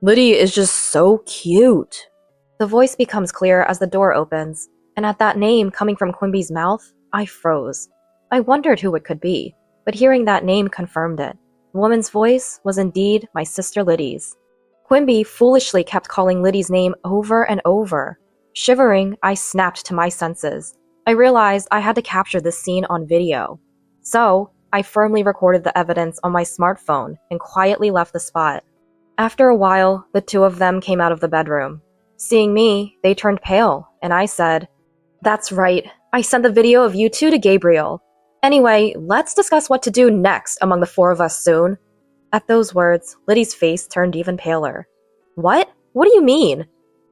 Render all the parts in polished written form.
Liddy is just so cute. The voice becomes clear as the door opens, and at that name coming from Quimby's mouth, I froze. I wondered who it could be, but hearing that name confirmed it. The woman's voice was indeed my sister Liddy's. Quimby foolishly kept calling Liddy's name over and over. Shivering, I snapped to my senses. I realized I had to capture this scene on video. So, I firmly recorded the evidence on my smartphone and quietly left the spot. After a while, the two of them came out of the bedroom. Seeing me, they turned pale, and I said, "That's right, I sent the video of you two to Gabriel. Anyway, let's discuss what to do next among the four of us soon." At those words, Liddy's face turned even paler. "What? What do you mean?"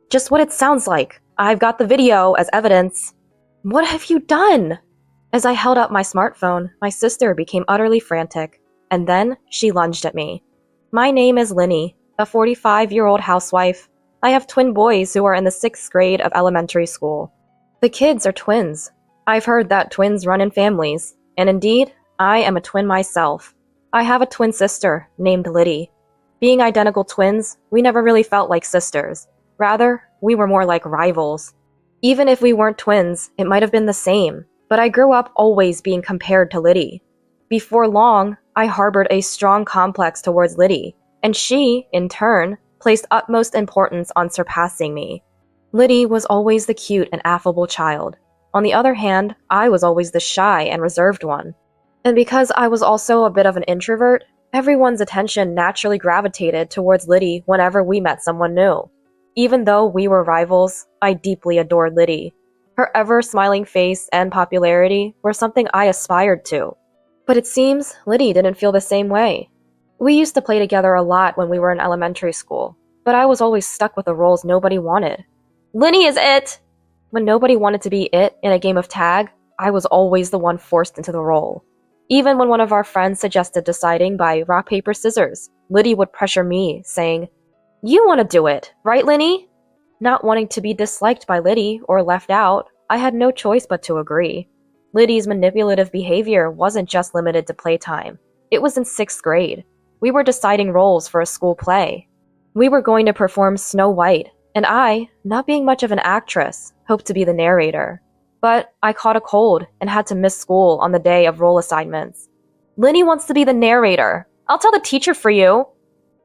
"Just what it sounds like. I've got the video as evidence." "What have you done?" As I held up my smartphone, my sister became utterly frantic, and then she lunged at me. "My name is Linny, a 45-year-old housewife. I have twin boys who are in the 6th grade of elementary school. The kids are twins. I've heard that twins run in families, and indeed, I am a twin myself. I have a twin sister named Liddy. Being identical twins, we never really felt like sisters. Rather, we were more like rivals. Even if we weren't twins, it might have been the same, but I grew up always being compared to Liddy. Before long, I harbored a strong complex towards Liddy, and she, in turn, placed utmost importance on surpassing me. Liddy was always the cute and affable child. On the other hand, I was always the shy and reserved one. And because I was also a bit of an introvert, everyone's attention naturally gravitated towards Liddy whenever we met someone new. Even though we were rivals, I deeply adored Liddy. Her ever-smiling face and popularity were something I aspired to. But it seems Liddy didn't feel the same way. We used to play together a lot when we were in elementary school, but I was always stuck with the roles nobody wanted. "Linny is it!" When nobody wanted to be it in a game of tag, I was always the one forced into the role. Even when one of our friends suggested deciding by rock, paper, scissors, Liddy would pressure me, saying, "You want to do it, right, Linny?" Not wanting to be disliked by Liddy or left out, I had no choice but to agree. Liddy's manipulative behavior wasn't just limited to playtime. It was in 6th grade. We were deciding roles for a school play. We were going to perform Snow White, and I, not being much of an actress, hoped to be the narrator. But I caught a cold and had to miss school on the day of role assignments. "Linny wants to be the narrator. I'll tell the teacher for you."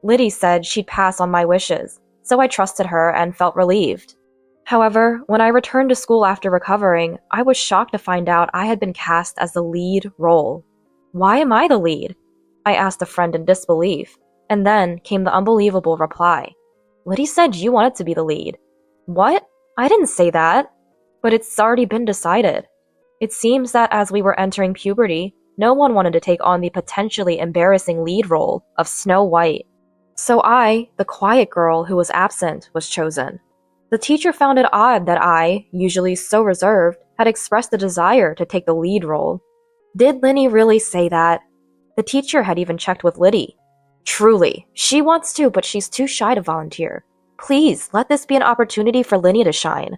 Liddy said she'd pass on my wishes, so I trusted her and felt relieved. However, when I returned to school after recovering, I was shocked to find out I had been cast as the lead role. "Why am I the lead?" I asked a friend in disbelief, and then came the unbelievable reply. "Liddy said you wanted to be the lead." "What? I didn't say that." "But it's already been decided." It seems that as we were entering puberty, no one wanted to take on the potentially embarrassing lead role of Snow White. So I, the quiet girl who was absent, was chosen. The teacher found it odd that I, usually so reserved, had expressed the desire to take the lead role. Did Linny really say that? The teacher had even checked with Liddy. "Truly, she wants to, but she's too shy to volunteer. Please, let this be an opportunity for Linny to shine."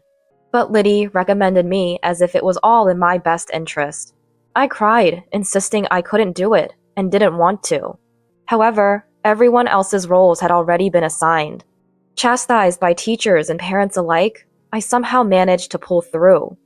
But Liddy recommended me as if it was all in my best interest. I cried, insisting I couldn't do it, and didn't want to. However, everyone else's roles had already been assigned. Chastised by teachers and parents alike, I somehow managed to pull through.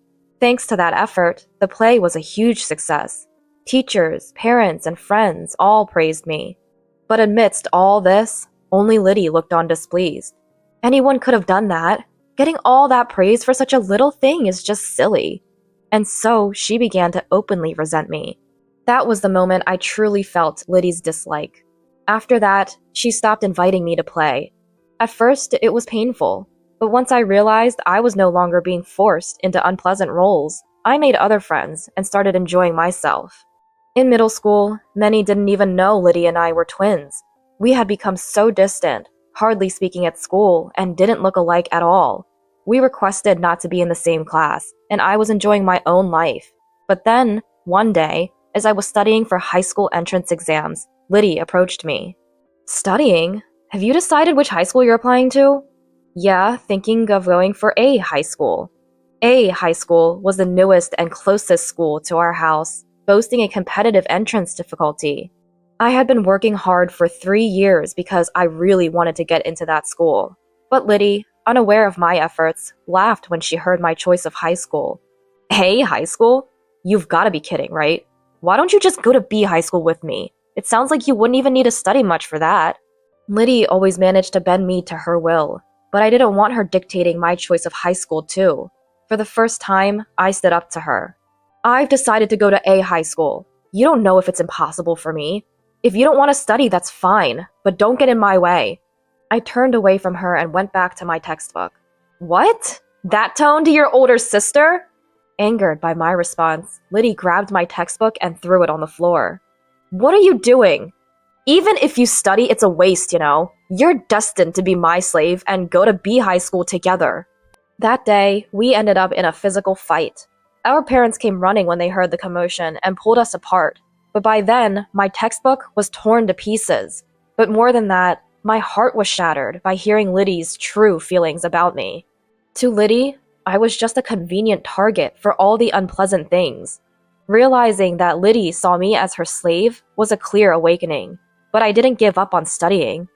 Thanks to that effort, the play was a huge success. Teachers, parents, and friends all praised me. But amidst all this, only Liddy looked on displeased. Anyone could have done that. Getting all that praise for such a little thing is just silly. And so she began to openly resent me. That was the moment I truly felt Liddy's dislike. After that, she stopped inviting me to play. At first, it was painful, but once I realized I was no longer being forced into unpleasant roles, I made other friends and started enjoying myself. In middle school, many didn't even know Liddy and I were twins. We had become so distant, hardly speaking at school, and didn't look alike at all. We requested not to be in the same class, and I was enjoying my own life. But then, one day, as I was studying for high school entrance exams, Liddy approached me. "Studying? Have you decided which high school you're applying to?" "Yeah, thinking of going for A high school." A high school was the newest and closest school to our house, boasting a competitive entrance difficulty. I had been working hard for 3 years because I really wanted to get into that school. But Liddy, unaware of my efforts, laughed when she heard my choice of high school. Hey, high school? You've got to be kidding, right? Why don't you just go to B high school with me? It sounds like you wouldn't even need to study much for that. Liddy always managed to bend me to her will, but I didn't want her dictating my choice of high school too. For the first time, I stood up to her. I've decided to go to A high school. You don't know if it's impossible for me. If you don't want to study, that's fine, but don't get in my way. I turned away from her and went back to my textbook. What? That tone to your older sister? Angered by my response, Liddy grabbed my textbook and threw it on the floor. What are you doing? Even if you study, it's a waste, you know. You're destined to be my slave and go to B high school together. That day, we ended up in a physical fight. Our parents came running when they heard the commotion and pulled us apart. But by then, my textbook was torn to pieces. But more than that, my heart was shattered by hearing Liddy's true feelings about me. To Liddy, I was just a convenient target for all the unpleasant things. Realizing that Liddy saw me as her slave was a clear awakening, but I didn't give up on studying.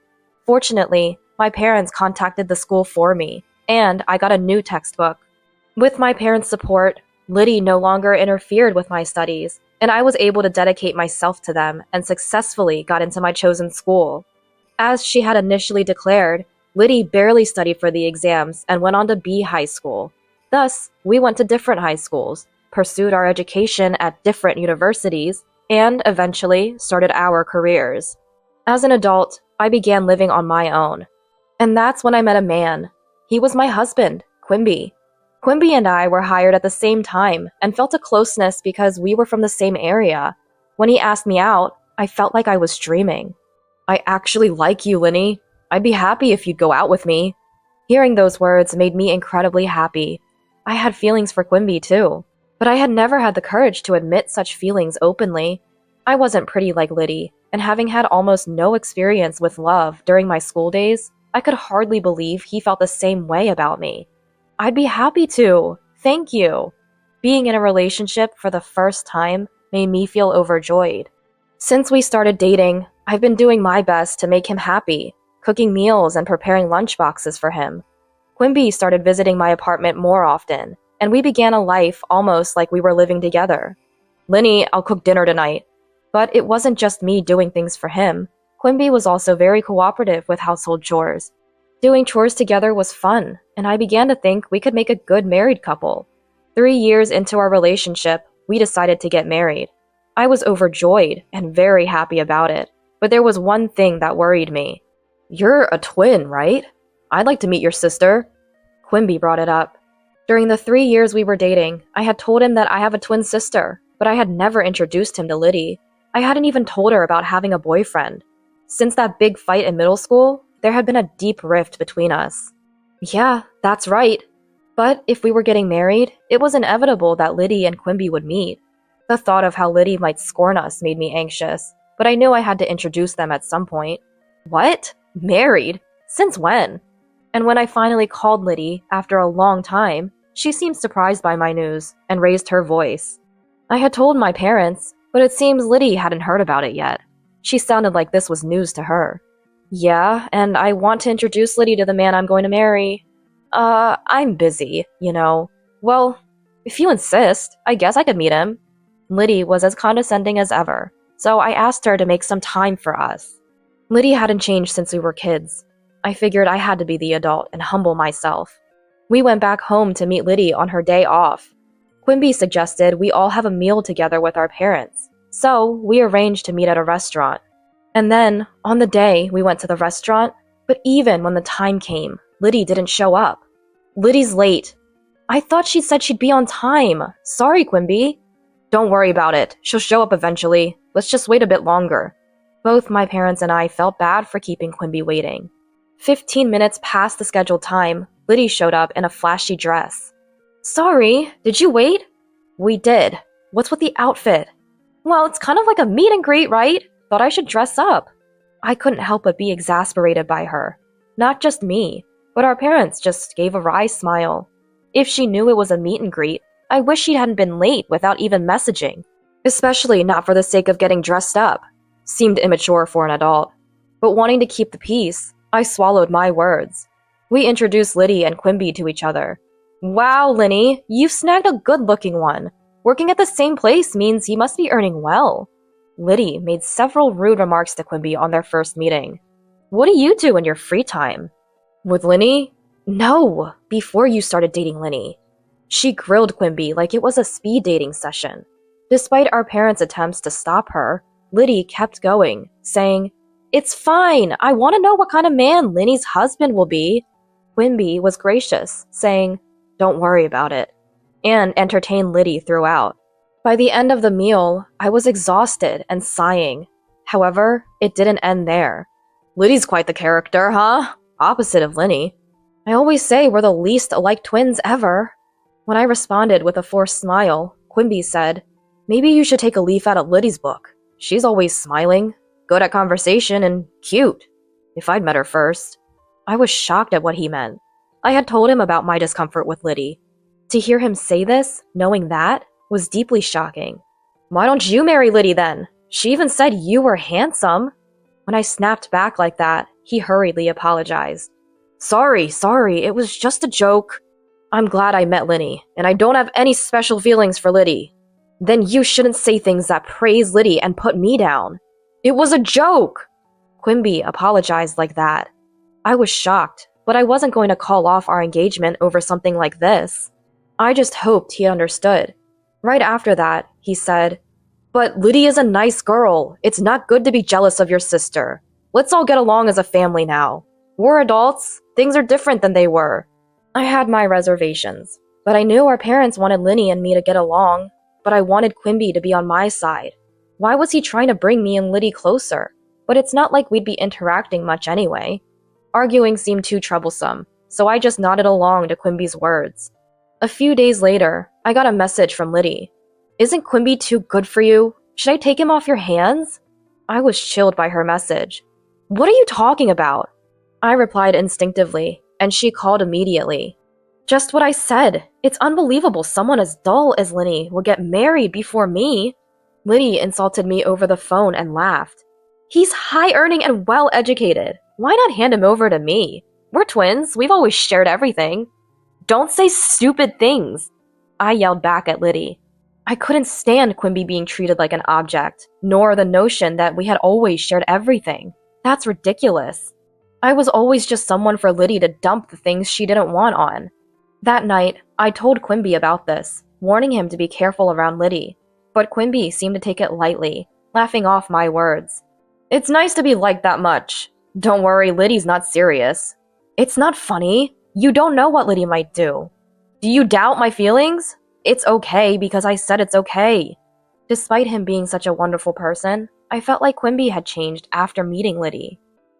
Fortunately, my parents contacted the school for me, and I got a new textbook. With my parents' support, Liddy no longer interfered with my studies, and I was able to dedicate myself to them and successfully got into my chosen school. As she had initially declared, Liddy barely studied for the exams and went on to B high school. Thus, we went to different high schools, pursued our education at different universities, and eventually started our careers. As an adult, I began living on my own. And that's when I met a man. He was my husband, Quimby. Quimby and I were hired at the same time and felt a closeness because we were from the same area. When he asked me out, I felt like I was dreaming. I actually like you, Linny. I'd be happy if you'd go out with me. Hearing those words made me incredibly happy. I had feelings for Quimby too, but I had never had the courage to admit such feelings openly. I wasn't pretty like Liddy, and having had almost no experience with love during my school days, I could hardly believe he felt the same way about me. I'd be happy to. Thank you. Being in a relationship for the first time made me feel overjoyed. Since we started dating, I've been doing my best to make him happy, cooking meals and preparing lunchboxes for him. Quimby started visiting my apartment more often, and we began a life almost like we were living together. Linny, I'll cook dinner tonight. But it wasn't just me doing things for him. Quimby was also very cooperative with household chores. Doing chores together was fun, and I began to think we could make a good married couple. 3 years into our relationship, we decided to get married. I was overjoyed and very happy about it, but there was one thing that worried me. You're a twin, right? I'd like to meet your sister. Quimby brought it up. During the 3 years we were dating, I had told him that I have a twin sister, but I had never introduced him to Liddy. I hadn't even told her about having a boyfriend. Since that big fight in middle school, there had been a deep rift between us. Yeah, that's right. But if we were getting married, it was inevitable that Liddy and Quimby would meet. The thought of how Liddy might scorn us made me anxious, but I knew I had to introduce them at some point. What? Married? Since when? And when I finally called Liddy, after a long time, she seemed surprised by my news and raised her voice. I had told my parents, but it seems Liddy hadn't heard about it yet. She sounded like this was news to her. Yeah, and I want to introduce Liddy to the man I'm going to marry. I'm busy, you know. Well, if you insist, I guess I could meet him. Liddy was as condescending as ever, so I asked her to make some time for us. Liddy hadn't changed since we were kids. I figured I had to be the adult and humble myself. We went back home to meet Liddy on her day off. Quimby suggested we all have a meal together with our parents, so we arranged to meet at a restaurant. And then, on the day, we went to the restaurant, but even when the time came, Liddy didn't show up. Liddy's late. I thought she said she'd be on time. Sorry, Quimby. Don't worry about it. She'll show up eventually. Let's just wait a bit longer. Both my parents and I felt bad for keeping Quimby waiting. 15 minutes past the scheduled time, Liddy showed up in a flashy dress. Sorry, did you wait? We did. What's with the outfit? Well, it's kind of like a meet and greet, right? Thought I should dress up. I couldn't help but be exasperated by her. Not just me, but our parents just gave a wry smile. If she knew it was a meet and greet, I wish she hadn't been late without even messaging. Especially not for the sake of getting dressed up. seemed immature for an adult. But wanting to keep the peace, I swallowed my words. We introduced Liddy and Quimby to each other. Wow, Linny, you've snagged a good-looking one. Working at the same place means he must be earning well. Liddy made several rude remarks to Quimby on their first meeting. What do you do in your free time? With Linny? No, before you started dating Linny. She grilled Quimby like it was a speed dating session. Despite our parents' attempts to stop her, Liddy kept going, saying, "It's fine, I want to know what kind of man Linny's husband will be." Quimby was gracious, saying, "Don't worry about it," and entertained Liddy throughout. By the end of the meal, I was exhausted and sighing. However, it didn't end there. Liddy's quite the character, huh? Opposite of Linny. I always say we're the least alike twins ever. When I responded with a forced smile, Quimby said, "Maybe you should take a leaf out of Liddy's book. She's always smiling, good at conversation, and cute. If I'd met her first." I was shocked at what he meant. I had told him about my discomfort with Liddy. To hear him say this, knowing that, was deeply shocking. "Why don't you marry Liddy then? She even said you were handsome." When I snapped back like that, he hurriedly apologized. Sorry, it was just a joke. I'm glad I met Liddy, and I don't have any special feelings for Liddy." "Then you shouldn't say things that praise Liddy and put me down." "It was a joke!" Quimby apologized like that. I was shocked, but I wasn't going to call off our engagement over something like this. I just hoped he understood. Right after that, he said, "But Liddy is a nice girl. It's not good to be jealous of your sister. Let's all get along as a family now. We're adults. Things are different than they were." I had my reservations, but I knew our parents wanted Linny and me to get along, but I wanted Quimby to be on my side. Why was he trying to bring me and Liddy closer? But it's not like we'd be interacting much anyway. Arguing seemed too troublesome, so I just nodded along to Quimby's words. A few days later, I got a message from Liddy. "Isn't Quimby too good for you? Should I take him off your hands?" I was chilled by her message. "What are you talking about?" I replied instinctively, and she called immediately. "Just what I said. It's unbelievable someone as dull as Linny would get married before me." Liddy insulted me over the phone and laughed. "He's high-earning and well-educated. Why not hand him over to me? We're twins. We've always shared everything." "Don't say stupid things," I yelled back at Liddy. I couldn't stand Quimby being treated like an object, nor the notion that we had always shared everything. That's ridiculous. I was always just someone for Liddy to dump the things she didn't want on. That night, I told Quimby about this, warning him to be careful around Liddy, but Quimby seemed to take it lightly, laughing off my words. "It's nice to be liked that much. Don't worry, Liddy's not serious." "It's not funny. You don't know what Liddy might do." "Do you doubt my feelings?" "It's okay because I said it's okay." Despite him being such a wonderful person, I felt like Quimby had changed after meeting Liddy.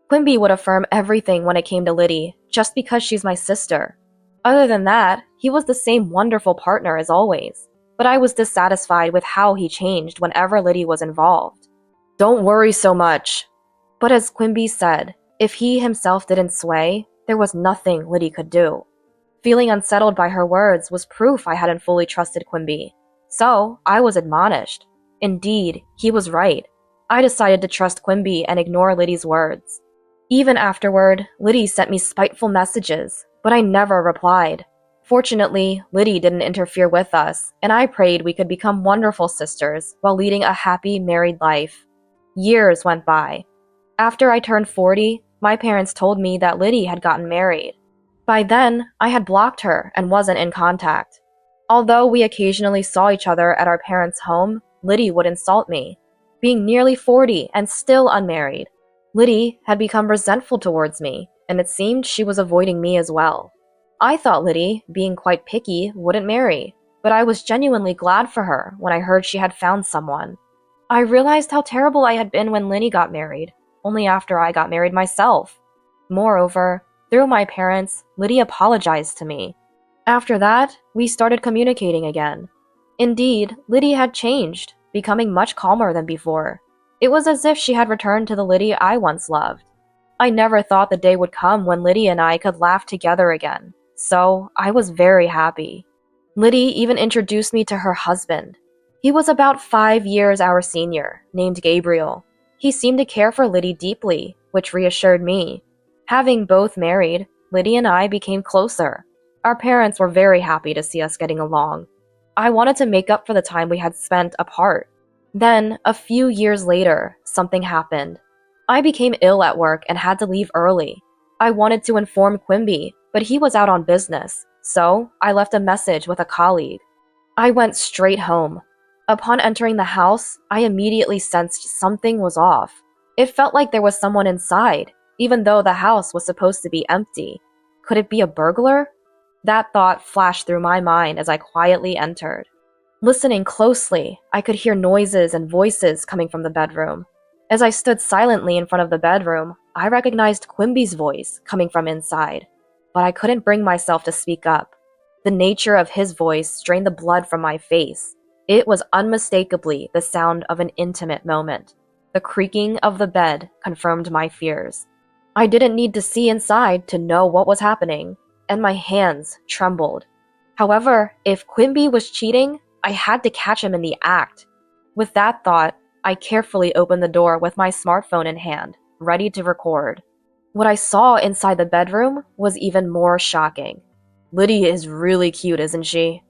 Quimby would affirm everything when it came to Liddy, just because she's my sister. Other than that, he was the same wonderful partner as always, but I was dissatisfied with how he changed whenever Liddy was involved. "Don't worry so much." But as Quimby said, if he himself didn't sway, there was nothing Liddy could do. Feeling unsettled by her words was proof I hadn't fully trusted Quimby. So, I was admonished. Indeed, he was right. I decided to trust Quimby and ignore Liddy's words. Even afterward, Liddy sent me spiteful messages, but I never replied. Fortunately, Liddy didn't interfere with us, and I prayed we could become wonderful sisters while leading a happy married life. Years went by. After I turned 40, my parents told me that Liddy had gotten married. By then, I had blocked her and wasn't in contact. Although we occasionally saw each other at our parents' home, Liddy would insult me. Being nearly 40 and still unmarried, Liddy had become resentful towards me, and it seemed she was avoiding me as well. I thought Liddy, being quite picky, wouldn't marry, but I was genuinely glad for her when I heard she had found someone. I realized how terrible I had been when Liddy got married, only after I got married myself. Moreover, through my parents, Liddy apologized to me. After that, we started communicating again. Indeed, Liddy had changed, becoming much calmer than before. It was as if she had returned to the Liddy I once loved. I never thought the day would come when Liddy and I could laugh together again, so I was very happy. Liddy even introduced me to her husband. He was about 5 years our senior, named Gabriel. He seemed to care for Liddy deeply, which reassured me. Having both married, Liddy and I became closer. Our parents were very happy to see us getting along. I wanted to make up for the time we had spent apart. Then, a few years later, something happened. I became ill at work and had to leave early. I wanted to inform Quimby, but he was out on business, so I left a message with a colleague. I went straight home. Upon entering the house, I immediately sensed something was off. It felt like there was someone inside, even though the house was supposed to be empty. Could it be a burglar? That thought flashed through my mind as I quietly entered. Listening closely, I could hear noises and voices coming from the bedroom. As I stood silently in front of the bedroom, I recognized Quimby's voice coming from inside, but I couldn't bring myself to speak up. The nature of his voice drained the blood from my face. It was unmistakably the sound of an intimate moment. The creaking of the bed confirmed my fears. I didn't need to see inside to know what was happening, and my hands trembled. However, if Quimby was cheating, I had to catch him in the act. With that thought, I carefully opened the door with my smartphone in hand, ready to record. What I saw inside the bedroom was even more shocking. Liddy is really cute, isn't she?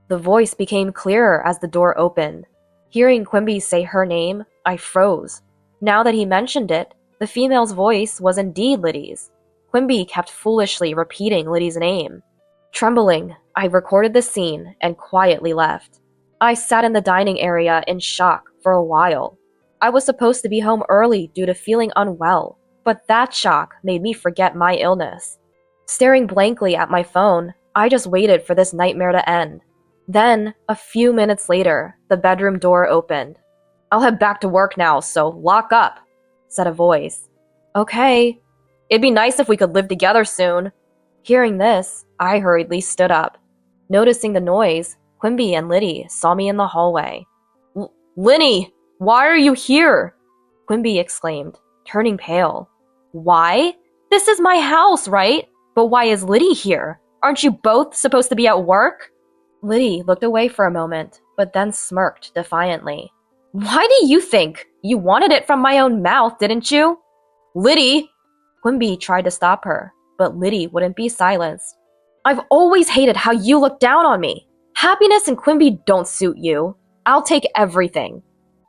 The voice became clearer as the door opened. Hearing Quimby say her name, I froze. Now that he mentioned it, the female's voice was indeed Liddy's. Quimby kept foolishly repeating Liddy's name. Trembling, I recorded the scene and quietly left. I sat in the dining area in shock for a while. I was supposed to be home early due to feeling unwell, but that shock made me forget my illness. Staring blankly at my phone, I just waited for this nightmare to end. Then, a few minutes later, the bedroom door opened. "I'll head back to work now, so lock up," said a voice. "Okay. It'd be nice if we could live together soon." Hearing this, I hurriedly stood up. Noticing the noise, Quimby and Liddy saw me in the hallway. "Linny, why are you here?" Quimby exclaimed, turning pale. "Why? This is my house, right? But why is Liddy here? Aren't you both supposed to be at work?" Liddy looked away for a moment, but then smirked defiantly. "Why do you think? You wanted it from my own mouth, didn't you?" "Liddy!" Quimby tried to stop her, but Liddy wouldn't be silenced. "I've always hated how you look down on me. Happiness and Quimby don't suit you. I'll take everything."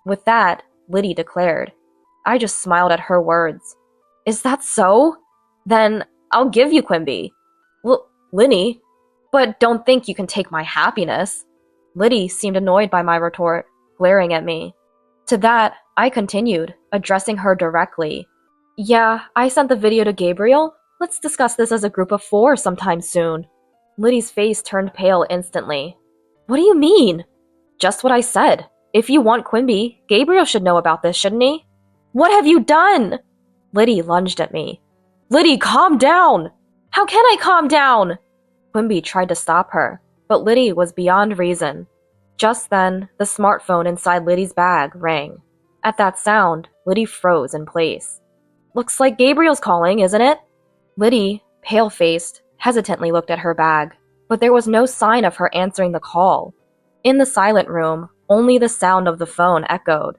With that, Liddy declared. I just smiled at her words. "Is that so? Then I'll give you Quimby." Liddy, but don't think you can take my happiness." Liddy seemed annoyed by my retort, glaring at me. To that, I continued, addressing her directly. "Yeah, I sent the video to Gabriel. Let's discuss this as a group of 4 sometime soon." Liddy's face turned pale instantly. "What do you mean?" "Just what I said. If you want Quimby, Gabriel should know about this, shouldn't he?" "What have you done?" Liddy lunged at me. "Liddy, calm down!" "How can I calm down?" Quimby tried to stop her, but Liddy was beyond reason. Just then, the smartphone inside Liddy's bag rang. At that sound, Liddy froze in place. "Looks like Gabriel's calling, isn't it?" Liddy, pale-faced, hesitantly looked at her bag, but there was no sign of her answering the call. In the silent room, only the sound of the phone echoed.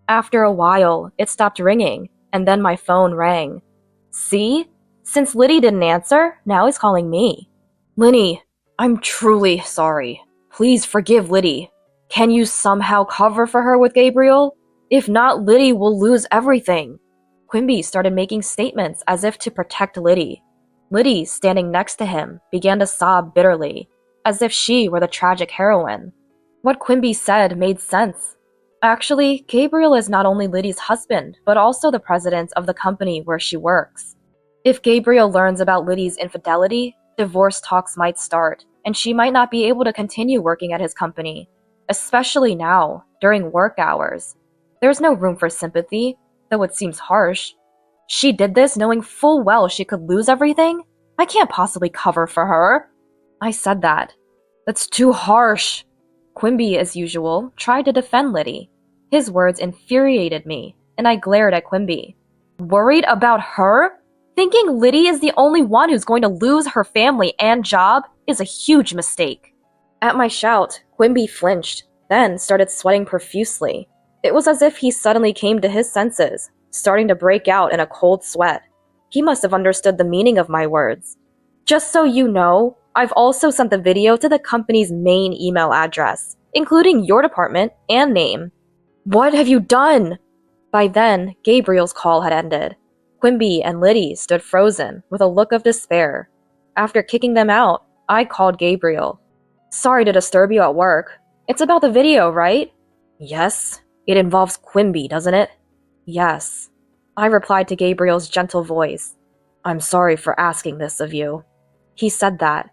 After a while, it stopped ringing, and then my phone rang. See? Since Liddy didn't answer, now he's calling me. "Linny, I'm truly sorry. Please forgive Liddy. Can you somehow cover for her with Gabriel? If not, Liddy will lose everything." Quimby started making statements as if to protect Liddy. Liddy, standing next to him, began to sob bitterly, as if she were the tragic heroine. What Quimby said made sense. Actually, Gabriel is not only Liddy's husband, but also the president of the company where she works. If Gabriel learns about Liddy's infidelity, divorce talks might start, and she might not be able to continue working at his company, especially now, during work hours. There's no room for sympathy, though it seems harsh. She did this knowing full well she could lose everything? I can't possibly cover for her. I said that. That's too harsh. Quimby, as usual, tried to defend Liddy. His words infuriated me, and I glared at Quimby. Worried about her? Thinking Liddy is the only one who's going to lose her family and job is a huge mistake. At my shout, Quimby flinched, then started sweating profusely. It was as if he suddenly came to his senses, starting to break out in a cold sweat. He must have understood the meaning of my words. Just so you know, I've also sent the video to the company's main email address, including your department and name. What have you done? By then, Gabriel's call had ended. Quimby and Liddy stood frozen, with a look of despair. After kicking them out, I called Gabriel. Sorry to disturb you at work. It's about the video, right? Yes. It involves Quimby, doesn't it? Yes. I replied to Gabriel's gentle voice. I'm sorry for asking this of you. He said that.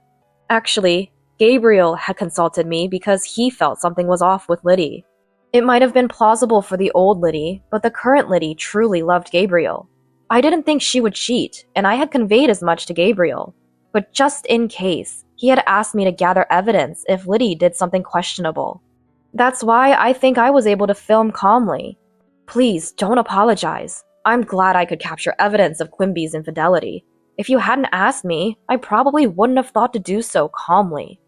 Actually, Gabriel had consulted me because he felt something was off with Liddy. It might have been plausible for the old Liddy, but the current Liddy truly loved Gabriel. I didn't think she would cheat, and I had conveyed as much to Gabriel. But just in case, he had asked me to gather evidence if Liddy did something questionable. That's why I think I was able to film calmly. Please, don't apologize. I'm glad I could capture evidence of Quimby's infidelity. If you hadn't asked me, I probably wouldn't have thought to do so calmly.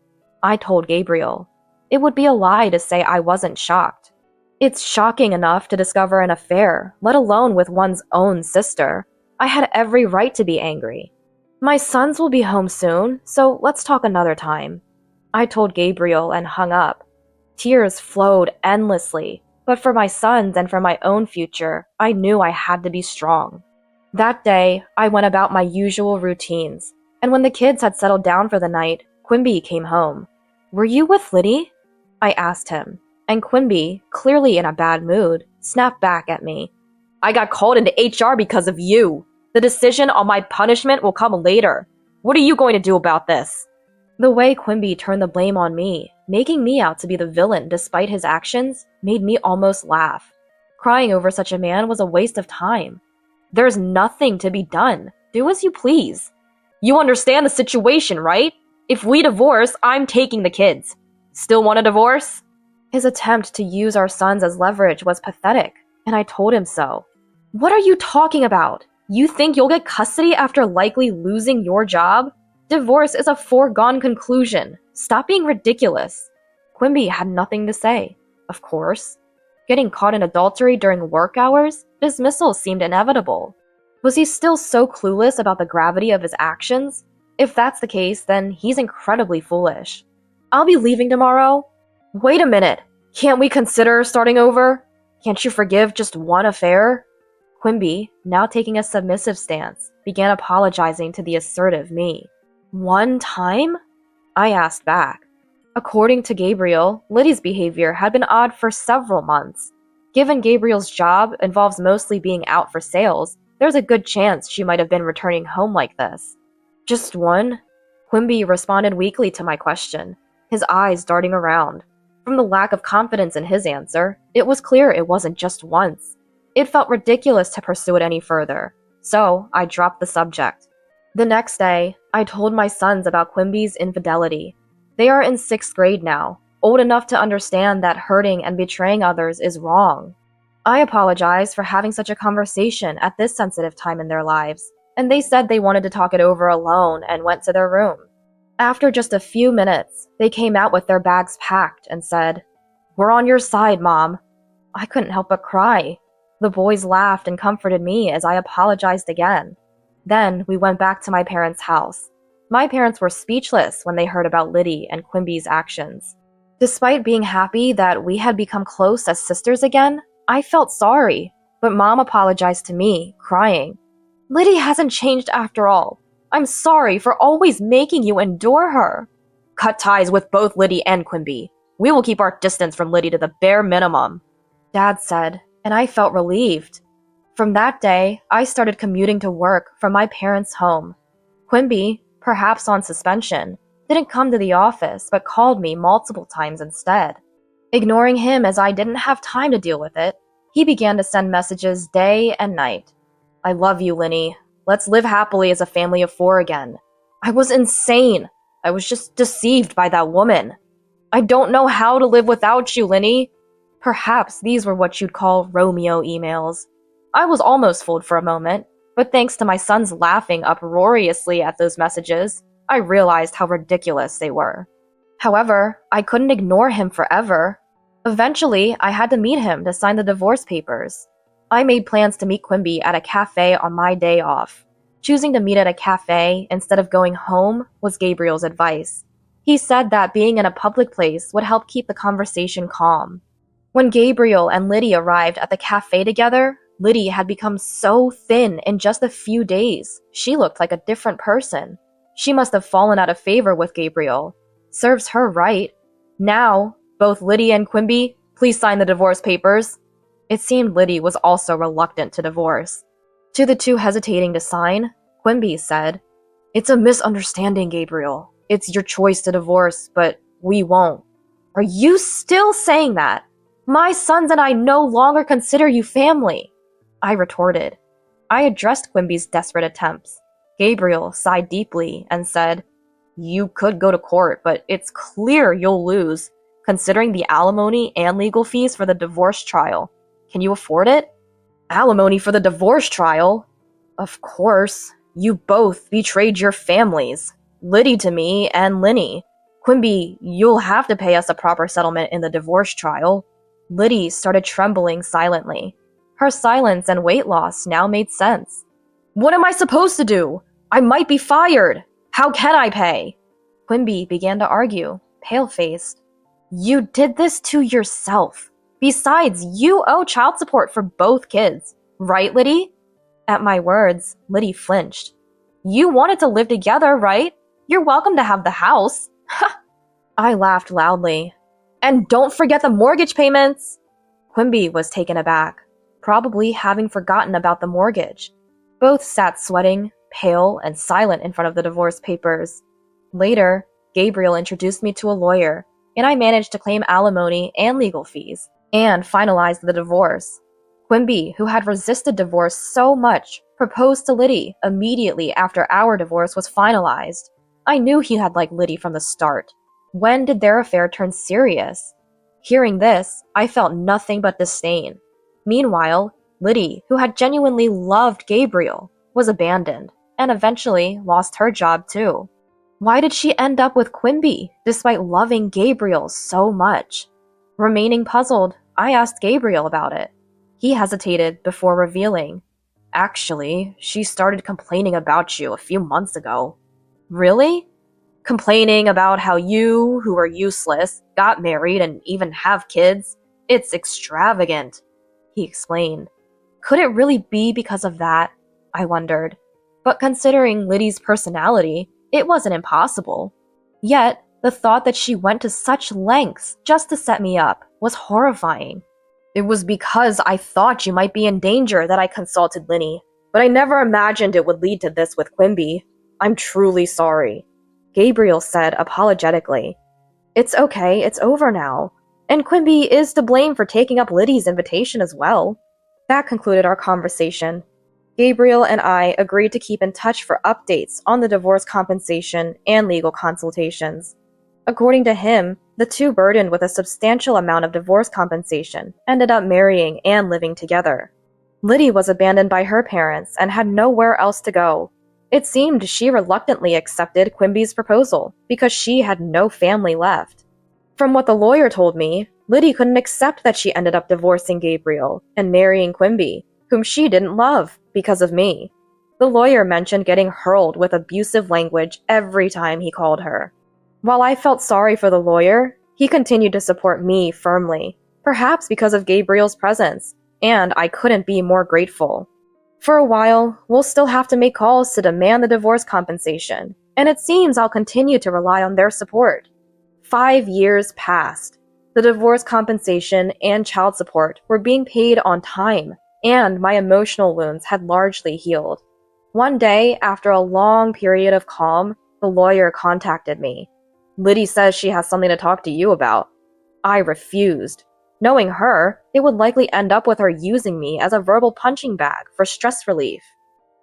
I told Gabriel. It would be a lie to say I wasn't shocked. It's shocking enough to discover an affair, let alone with one's own sister. I had every right to be angry. My sons will be home soon, so let's talk another time. I told Gabriel and hung up. Tears flowed endlessly, but for my sons and for my own future, I knew I had to be strong. That day, I went about my usual routines, and when the kids had settled down for the night, Quimby came home. Were you with Liddy? I asked him, and Quimby, clearly in a bad mood, snapped back at me. I got called into HR because of you. The decision on my punishment will come later. What are you going to do about this? The way Quimby turned the blame on me, making me out to be the villain despite his actions, made me almost laugh. Crying over such a man was a waste of time. There's nothing to be done. Do as you please. You understand the situation, right? If we divorce, I'm taking the kids. Still want a divorce? His attempt to use our sons as leverage was pathetic, and I told him so. What are you talking about? You think you'll get custody after likely losing your job? Divorce is a foregone conclusion. Stop being ridiculous. Quimby had nothing to say. Of course. Getting caught in adultery during work hours? Dismissal seemed inevitable. Was he still so clueless about the gravity of his actions? If that's the case, then he's incredibly foolish. I'll be leaving tomorrow. Wait a minute. Can't we consider starting over? Can't you forgive just one affair? Quimby, now taking a submissive stance, began apologizing to the assertive me. One time? I asked back. According to Gabriel, Liddy's behavior had been odd for several months. Given Gabriel's job involves mostly being out for sales, there's a good chance she might have been returning home like this. Just one? Quimby responded weakly to my question, his eyes darting around. From the lack of confidence in his answer, it was clear it wasn't just once. It felt ridiculous to pursue it any further, so I dropped the subject. The next day, I told my sons about Quimby's infidelity. They are in 6th grade now, old enough to understand that hurting and betraying others is wrong. I apologized for having such a conversation at this sensitive time in their lives, and they said they wanted to talk it over alone and went to their room. After just a few minutes, they came out with their bags packed and said, "We're on your side, Mom." I couldn't help but cry. The boys laughed and comforted me as I apologized again. Then we went back to my parents' house. My parents were speechless when they heard about Liddy and Quimby's actions. Despite being happy that we had become close as sisters again, I felt sorry, but Mom apologized to me, crying. "Liddy hasn't changed after all. I'm sorry for always making you endure her." "Cut ties with both Liddy and Quimby. We will keep our distance from Liddy to the bare minimum," Dad said, and I felt relieved. From that day, I started commuting to work from my parents' home. Quimby, perhaps on suspension, didn't come to the office but called me multiple times instead. Ignoring him as I didn't have time to deal with it, he began to send messages day and night. "I love you, Linny. Let's live happily as a family of 4 again." I was insane. I was just deceived by that woman. "I don't know how to live without you, Linny." Perhaps these were what you'd call Romeo emails. I was almost fooled for a moment, but thanks to my sons laughing uproariously at those messages, I realized how ridiculous they were. However, I couldn't ignore him forever. Eventually, I had to meet him to sign the divorce papers. I made plans to meet Quimby at a cafe on my day off. Choosing to meet at a cafe instead of going home was Gabriel's advice. He said that being in a public place would help keep the conversation calm. When Gabriel and Liddy arrived at the cafe together, Liddy had become so thin in just a few days. She looked like a different person. She must have fallen out of favor with Gabriel. Serves her right. Now, both Liddy and Quimby, please sign the divorce papers. It seemed Liddy was also reluctant to divorce. To the two hesitating to sign, Quimby said, "It's a misunderstanding, Gabriel. It's your choice to divorce, but we won't." "Are you still saying that? My sons and I no longer consider you family," I retorted. I addressed Quimby's desperate attempts. Gabriel sighed deeply and said, "You could go to court, but it's clear you'll lose, considering the alimony and legal fees for the divorce trial. Can you afford it?" "Alimony for the divorce trial? Of course. You both betrayed your families. Liddy to me and Linny. Quimby, you'll have to pay us a proper settlement in the divorce trial." Liddy started trembling silently. Her silence and weight loss now made sense. "What am I supposed to do? I might be fired. How can I pay?" Quimby began to argue, pale-faced. "You did this to yourself. Besides, you owe child support for both kids. Right, Liddy?" At my words, Liddy flinched. "You wanted to live together, right? You're welcome to have the house." I laughed loudly. "And don't forget the mortgage payments!" Quimby was taken aback, probably having forgotten about the mortgage. Both sat sweating, pale, and silent in front of the divorce papers. Later, Gabriel introduced me to a lawyer, and I managed to claim alimony and legal fees, and finalized the divorce. Quimby, who had resisted divorce so much, proposed to Liddy immediately after our divorce was finalized. I knew he had liked Liddy from the start. When did their affair turn serious? Hearing this, I felt nothing but disdain. Meanwhile, Liddy, who had genuinely loved Gabriel, was abandoned, and eventually lost her job too. Why did she end up with Quimby, despite loving Gabriel so much? Remaining puzzled, I asked Gabriel about it. He hesitated before revealing, "Actually, she started complaining about you a few months ago." "Really?" "Complaining about how you, who are useless, got married and even have kids. It's extravagant," he explained. Could it really be because of that? I wondered. But considering Liddy's personality, it wasn't impossible. Yet, the thought that she went to such lengths just to set me up was horrifying. "It was because I thought you might be in danger that I consulted Linny, but I never imagined it would lead to this with Quimby. I'm truly sorry," Gabriel said apologetically. "It's okay, it's over now. And Quimby is to blame for taking up Liddy's invitation as well." That concluded our conversation. Gabriel and I agreed to keep in touch for updates on the divorce compensation and legal consultations. According to him, the two burdened with a substantial amount of divorce compensation ended up marrying and living together. Liddy was abandoned by her parents and had nowhere else to go. It seemed she reluctantly accepted Quimby's proposal because she had no family left. From what the lawyer told me, Liddy couldn't accept that she ended up divorcing Gabriel and marrying Quimby, whom she didn't love, because of me. The lawyer mentioned getting hurled with abusive language every time he called her. While I felt sorry for the lawyer, he continued to support me firmly, perhaps because of Gabriel's presence, and I couldn't be more grateful. For a while, we'll still have to make calls to demand the divorce compensation, and it seems I'll continue to rely on their support. 5 years passed. The divorce compensation and child support were being paid on time, and my emotional wounds had largely healed. One day, after a long period of calm, the lawyer contacted me. "Liddy says she has something to talk to you about." I refused. Knowing her, it would likely end up with her using me as a verbal punching bag for stress relief.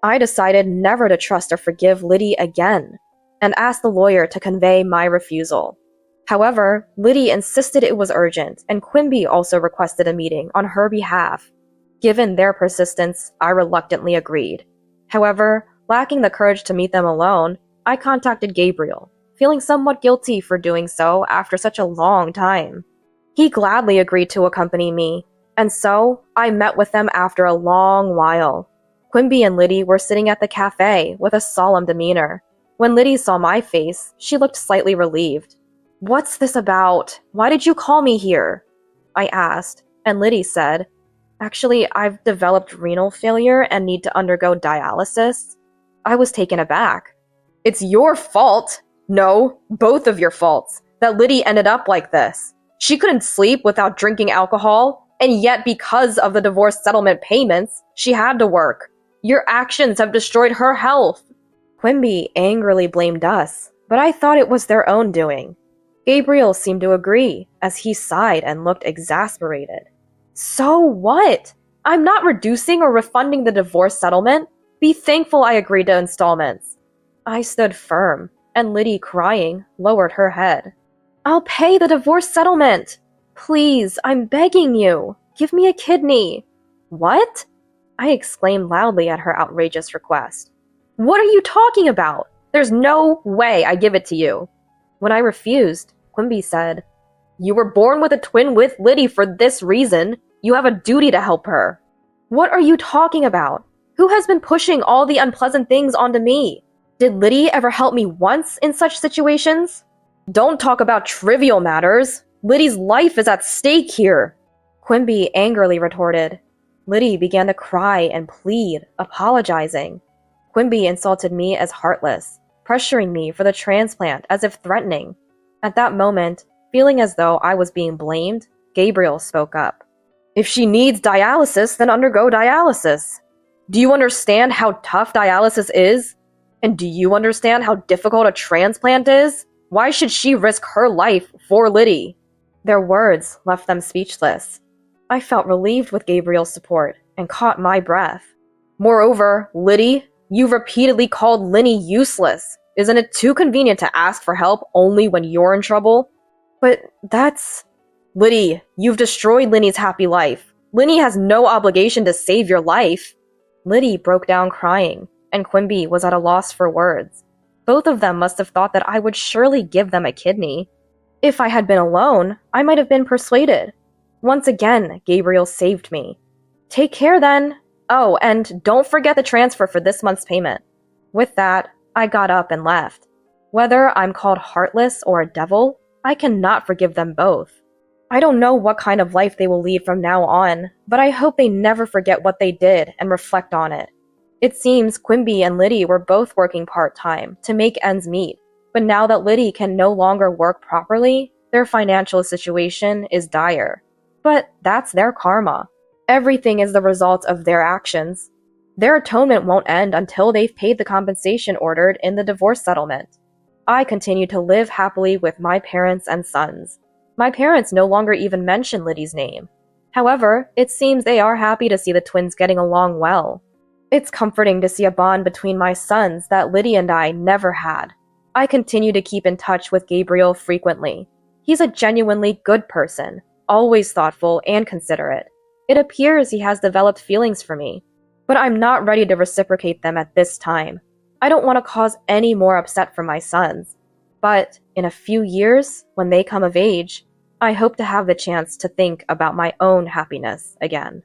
I decided never to trust or forgive Liddy again, and asked the lawyer to convey my refusal. However, Liddy insisted it was urgent, and Quimby also requested a meeting on her behalf. Given their persistence, I reluctantly agreed. However, lacking the courage to meet them alone, I contacted Gabriel, feeling somewhat guilty for doing so after such a long time. He gladly agreed to accompany me, and so I met with them after a long while. Quimby and Liddy were sitting at the cafe with a solemn demeanor. When Liddy saw my face, she looked slightly relieved. "What's this about? Why did you call me here?" I asked, and Liddy said, "Actually, I've developed renal failure and need to undergo dialysis." I was taken aback. "It's your fault!" "No, both of your faults, that Liddy ended up like this. She couldn't sleep without drinking alcohol, and yet because of the divorce settlement payments, she had to work. Your actions have destroyed her health." Quimby angrily blamed us, but I thought it was their own doing. Gabriel seemed to agree, as he sighed and looked exasperated. "So what? I'm not reducing or refunding the divorce settlement. Be thankful I agreed to installments." I stood firm, and Liddy, crying, lowered her head. "I'll pay the divorce settlement! Please, I'm begging you! Give me a kidney!" "What?" I exclaimed loudly at her outrageous request. "What are you talking about? There's no way I give it to you." When I refused, Quimby said, "You were born with a twin with Liddy for this reason. You have a duty to help her." "What are you talking about? Who has been pushing all the unpleasant things onto me? Did Liddy ever help me once in such situations?" "Don't talk about trivial matters. Liddy's life is at stake here," Quimby angrily retorted. Liddy began to cry and plead, apologizing. Quimby insulted me as heartless, pressuring me for the transplant as if threatening. At that moment, feeling as though I was being blamed, Gabriel spoke up. "If she needs dialysis, then undergo dialysis. Do you understand how tough dialysis is? And do you understand how difficult a transplant is? Why should she risk her life for Liddy?" Their words left them speechless. I felt relieved with Gabriel's support and caught my breath. "Moreover, Liddy, you've repeatedly called Linny useless. Isn't it too convenient to ask for help only when you're in trouble?" "But that's..." "Liddy, you've destroyed Linny's happy life. Linny has no obligation to save your life." Liddy broke down crying, and Quimby was at a loss for words. Both of them must have thought that I would surely give them a kidney. If I had been alone, I might have been persuaded. Once again, Gabriel saved me. "Take care then. Oh, and don't forget the transfer for this month's payment." With that, I got up and left. Whether I'm called heartless or a devil, I cannot forgive them both. I don't know what kind of life they will lead from now on, but I hope they never forget what they did and reflect on it. It seems Quimby and Liddy were both working part-time to make ends meet, but now that Liddy can no longer work properly, their financial situation is dire. But that's their karma. Everything is the result of their actions. Their atonement won't end until they've paid the compensation ordered in the divorce settlement. I continue to live happily with my parents and sons. My parents no longer even mention Liddy's name. However, it seems they are happy to see the twins getting along well. It's comforting to see a bond between my sons that Liddy and I never had. I continue to keep in touch with Gabriel frequently. He's a genuinely good person, always thoughtful and considerate. It appears he has developed feelings for me, but I'm not ready to reciprocate them at this time. I don't want to cause any more upset for my sons. But in a few years, when they come of age, I hope to have the chance to think about my own happiness again.